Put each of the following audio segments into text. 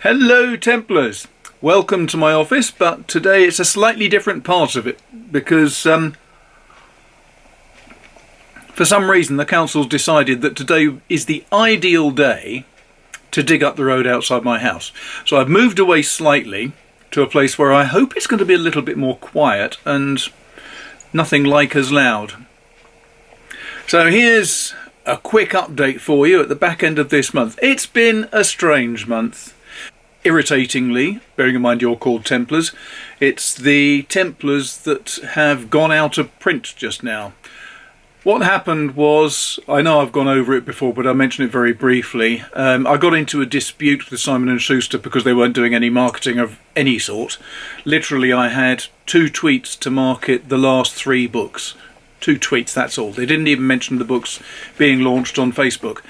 Hello Templars, welcome to my office, but today it's a slightly different part of it because for some reason the council's decided that today is the ideal day to dig up the road outside my house. So I've moved away slightly to a place where I hope it's going to be a little bit more quiet and nothing like as loud. So here's a quick update for you at the back end of this month. It's been a strange month. Irritatingly, bearing in mind you're called Templars, it's the Templars that have gone out of print just now. What happened was, I know I've gone over it before, but I'll mention it very briefly. I got into a dispute with Simon & Schuster because they weren't doing any marketing of any sort. Literally, I had 2 tweets to market the last 3 books. 2 tweets, that's all. They didn't even mention the books being launched on Facebook.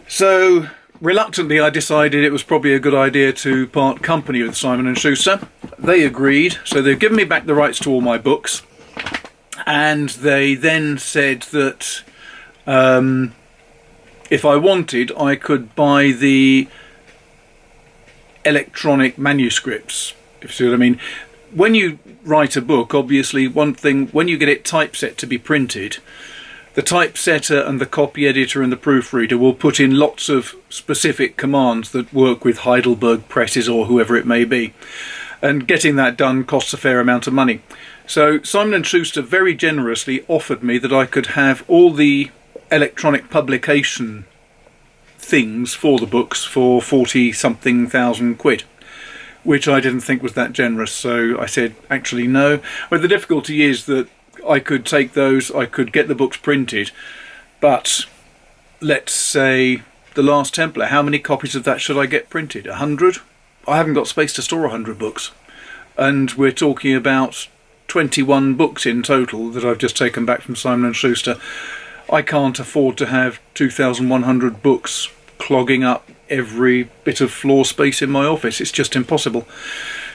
So reluctantly, I decided it was probably a good idea to part company with Simon & Schuster. They agreed, so they've given me back the rights to all my books. And they then said that if I wanted, I could buy the electronic manuscripts, if you see what I mean. When you write a book, obviously, one thing, when you get it typeset to be printed, the typesetter and the copy editor and the proofreader will put in lots of specific commands that work with Heidelberg presses or whoever it may be. And getting that done costs a fair amount of money. So Simon & Schuster very generously offered me that I could have all the electronic publication things for the books for 40-something thousand quid, which I didn't think was that generous. So I said, actually, no. But the difficulty is that I could take those, I could get the books printed, but let's say The Last Templar, how many copies of that should I get printed? 100? I haven't got space to store 100 books. And we're talking about 21 books in total that I've just taken back from Simon & Schuster. I can't afford to have 2,100 books clogging up every bit of floor space in my office. It's just impossible.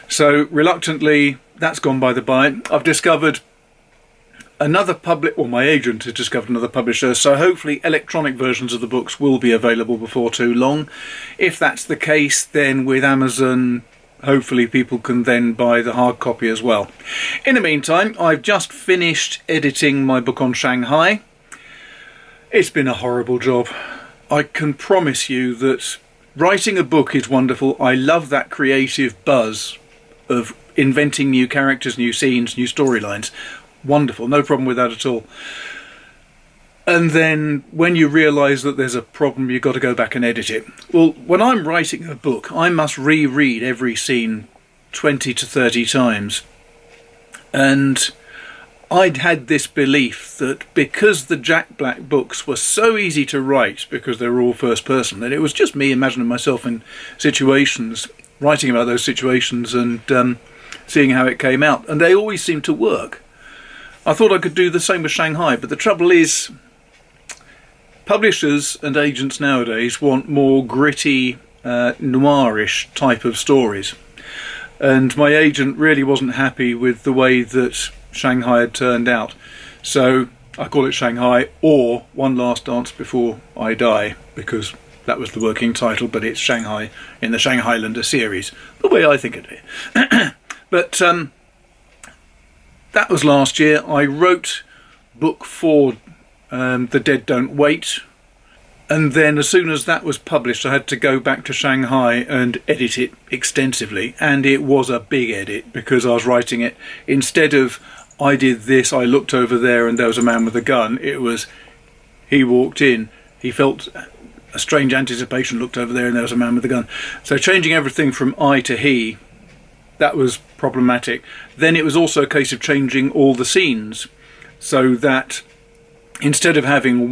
So reluctantly, that's gone by the by. I've discovered another my agent has discovered another publisher, so hopefully electronic versions of the books will be available before too long. If that's the case, then with Amazon, hopefully people can then buy the hard copy as well. In the meantime, I've just finished editing my book on Shanghai. It's been a horrible job. I can promise you that writing a book is wonderful. I love that creative buzz of inventing new characters, new scenes, new storylines. Wonderful, no problem with that at all. And then when you realise that there's a problem, you've got to go back and edit it. Well, when I'm writing a book, I must reread every scene 20 to 30 times. And I'd had this belief that because the Jack Black books were so easy to write, because they were all first person, that it was just me imagining myself in situations, writing about those situations and seeing how it came out. And they always seemed to work. I thought I could do the same with Shanghai, but the trouble is, publishers and agents nowadays want more gritty, noirish type of stories. And my agent really wasn't happy with the way that Shanghai had turned out. So I call it Shanghai, or One Last Dance Before I Die, because that was the working title, but it's Shanghai in the Shanghailander series, the way I think of it. But that was last year. I wrote book 4, The Dead Don't Wait, and then as soon as that was published I had to go back to Shanghai and edit it extensively, and it was a big edit because I was writing it, instead of I did this, I looked over there and there was a man with a gun, it was he walked in, he felt a strange anticipation, looked over there and there was a man with a gun. So changing everything from I to he, that was problematic. Then it was also a case of changing all the scenes so that instead of having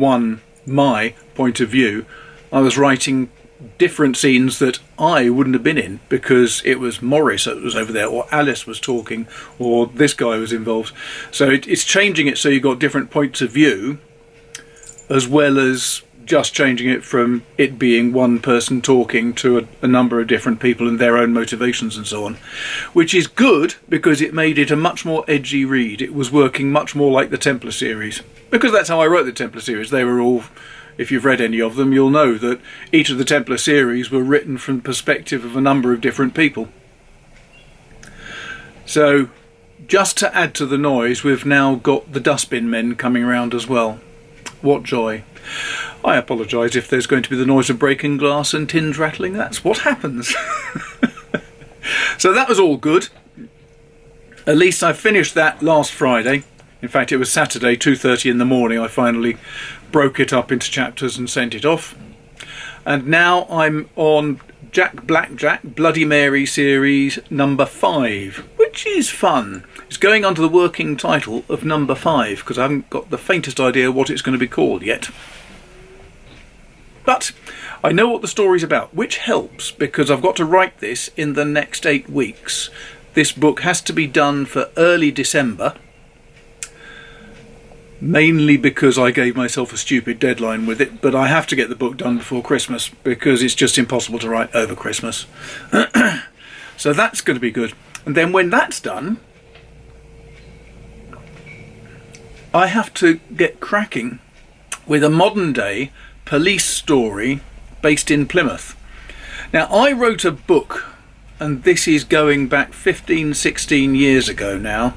my point of view, I was writing different scenes that I wouldn't have been in because it was Morris that was over there, or Alice was talking, or this guy was involved. So it's changing it so you've got different points of view, as well as just changing it from it being one person talking to a number of different people and their own motivations and so on, which is good because it made it a much more edgy read. It was working much more like the Templar series, because that's how I wrote the Templar series. They were all if you've read any of them, you'll know that each of the Templar series were written from the perspective of a number of different people. So, just to add to the noise, we've now got the dustbin men coming around as well. What joy. I apologise if there's going to be the noise of breaking glass and tins rattling. That's what happens. So that was all good. At least I finished that last Friday. In fact, it was Saturday, 2:30 in the morning. I finally broke it up into chapters and sent it off. And now I'm on Jack Blackjack Bloody Mary series number 5, which is fun. It's going under the working title of number 5 because I haven't got the faintest idea what it's going to be called yet. But I know what the story's about, which helps because I've got to write this in the next 8 weeks. This book has to be done for early December, mainly because I gave myself a stupid deadline with it, but I have to get the book done before Christmas because it's just impossible to write over Christmas. So that's going to be good. And then when that's done, I have to get cracking with a modern day police story based in Plymouth. Now, I wrote a book, and this is going back 15, 16 years ago now,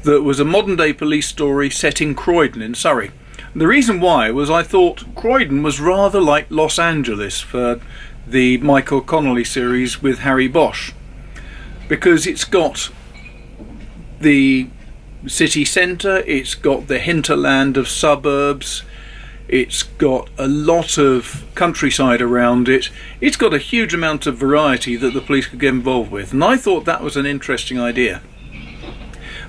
that was a modern day police story set in Croydon in Surrey. The reason why was I thought Croydon was rather like Los Angeles for the Michael Connolly series with Harry Bosch, because it's got the city centre, it's got the hinterland of suburbs, it's got a lot of countryside around it, it's got a huge amount of variety that the police could get involved with, and I thought that was an interesting idea.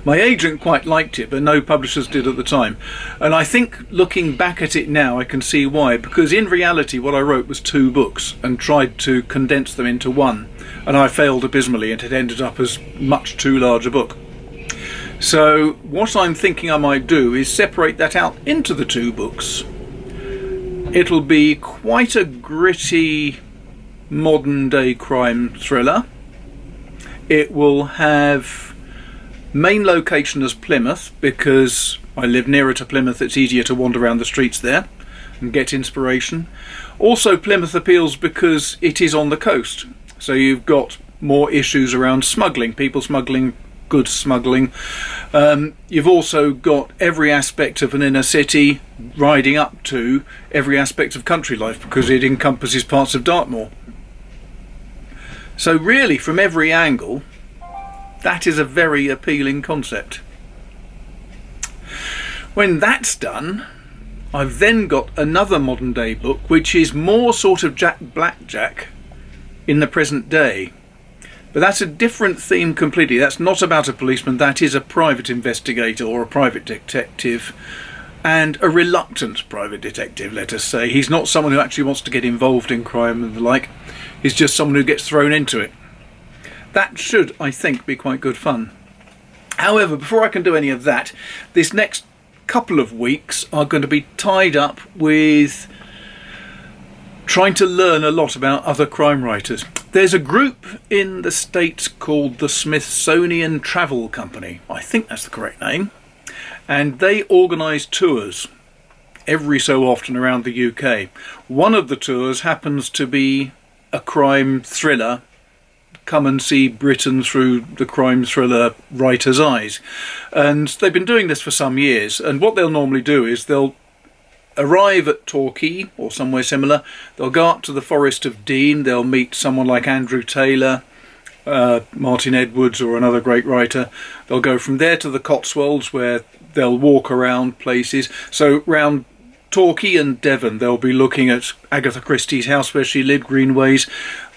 My agent quite liked it, but no publishers did at the time. And I think looking back at it now, I can see why. Because in reality, what I wrote was 2 books and tried to condense them into one. And I failed abysmally, and it ended up as much too large a book. So what I'm thinking I might do is separate that out into the 2 books. It'll be quite a gritty modern day crime thriller. It will have main location as Plymouth because I live nearer to Plymouth. It's easier to wander around the streets there and get inspiration. Also, Plymouth appeals because it is on the coast, so you've got more issues around smuggling, people smuggling, goods smuggling. You've also got every aspect of an inner city riding up to every aspect of country life because it encompasses parts of Dartmoor. So really, from every angle, that is a very appealing concept. When that's done, I've then got another modern day book which is more sort of Jack Blackjack in the present day. But that's a different theme completely. That's not about a policeman, that is a private investigator or a private detective, and a reluctant private detective, let us say. He's not someone who actually wants to get involved in crime and the like. He's just someone who gets thrown into it. That should, I think, be quite good fun. However, before I can do any of that, this next couple of weeks are going to be tied up with trying to learn a lot about other crime writers. There's a group in the States called the Smithsonian Travel Company. I think that's the correct name. And they organise tours every so often around the UK. One of the tours happens to be a crime thriller. Come and see Britain through the crime thriller writer's eyes. And they've been doing this for some years. And what they'll normally do is they'll arrive at Torquay or somewhere similar. They'll go up to the Forest of Dean. They'll meet someone like Andrew Taylor, Martin Edwards or another great writer. They'll go from there to the Cotswolds where they'll walk around places. So round Torquay and Devon, they'll be looking at Agatha Christie's house where she lived, Greenways.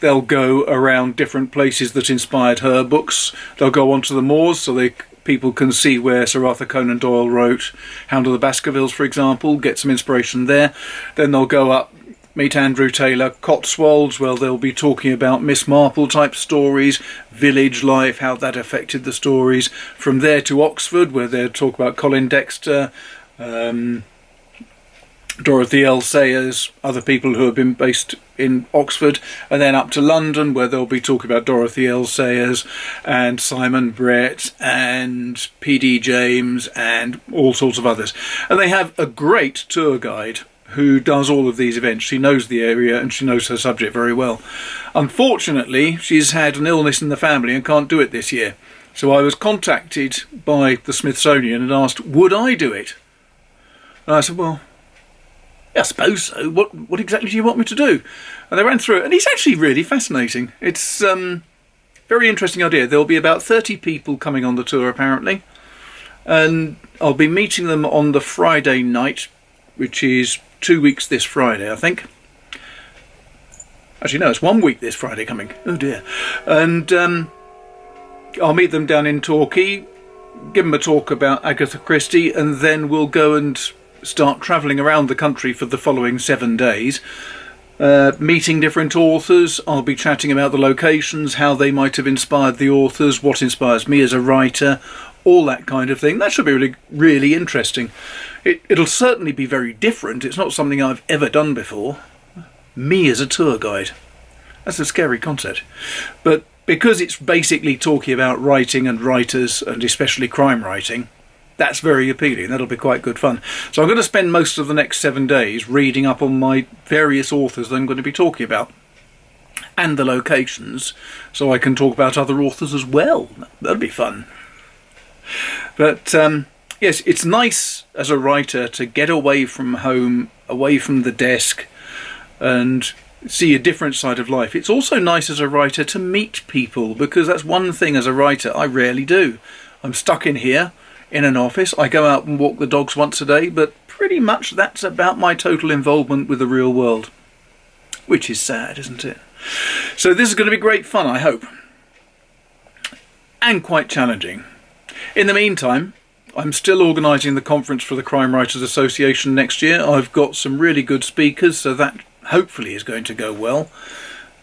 They'll go around different places that inspired her books. They'll go onto the moors so people can see where Sir Arthur Conan Doyle wrote Hound of the Baskervilles, for example, get some inspiration there. Then they'll go up, meet Andrew Taylor, Cotswolds, where they'll be talking about Miss Marple type stories, village life, how that affected the stories. From there to Oxford, where they'll talk about Colin Dexter, Dorothy L. Sayers, other people who have been based in Oxford, and then up to London where they'll be talking about Dorothy L. Sayers and Simon Brett and P.D. James and all sorts of others. And they have a great tour guide who does all of these events. She knows the area and she knows her subject very well. Unfortunately, she's had an illness in the family and can't do it this year. So I was contacted by the Smithsonian and asked, would I do it? And I said, well, yeah, I suppose so. What exactly do you want me to do? And they ran through it, and it's actually really fascinating. It's very interesting idea. There'll be about 30 people coming on the tour, apparently. And I'll be meeting them on the Friday night, which is 2 weeks this Friday, I think. Actually, no, it's 1 week this Friday coming. Oh dear. And I'll meet them down in Torquay, give them a talk about Agatha Christie, and then we'll go and start travelling around the country for the following 7 days, meeting different authors. I'll be chatting about the locations, how they might have inspired the authors, what inspires me as a writer, all that kind of thing. That should be really, really interesting. It'll certainly be very different. It's not something I've ever done before. Me as a tour guide. That's a scary concept. But because it's basically talking about writing and writers, and especially crime writing, that's very appealing. That'll be quite good fun. So I'm going to spend most of the next 7 days reading up on my various authors that I'm going to be talking about, and the locations, so I can talk about other authors as well. That'll be fun. But yes, it's nice as a writer to get away from home, away from the desk, and see a different side of life. It's also nice as a writer to meet people, because that's one thing as a writer I rarely do. I'm stuck in here in an office. I go out and walk the dogs once a day, but pretty much that's about my total involvement with the real world, which is sad, isn't it? So this is going to be great fun, I hope, and quite challenging. In the meantime, I'm still organising the conference for the Crime Writers Association next year. I've got some really good speakers, so that hopefully is going to go well.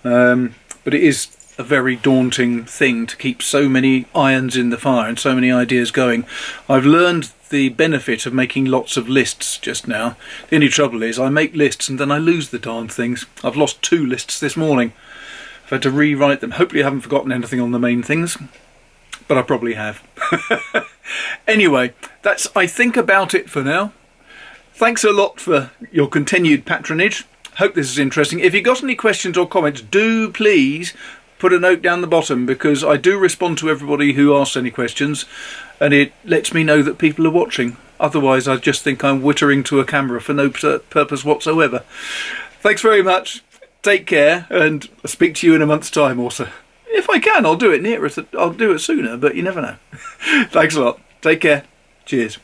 But it is a very daunting thing to keep so many irons in the fire and so many ideas going. I've learned the benefit of making lots of lists just now. The only trouble is I make lists and then I lose the darn things. I've lost 2 lists this morning. I've had to rewrite them. Hopefully I haven't forgotten anything on the main things, but I probably have. Anyway, that's, I think, about it for now. Thanks a lot for your continued patronage. Hope this is interesting. If you've got any questions or comments, do please put a note down the bottom, because I do respond to everybody who asks any questions, and it lets me know that people are watching. Otherwise, I just think I'm wittering to a camera for no purpose whatsoever. Thanks very much. Take care, and I'll speak to you in a month's time or so. If I can, I'll do it nearer. I'll do it sooner, but you never know. Thanks a lot. Take care. Cheers.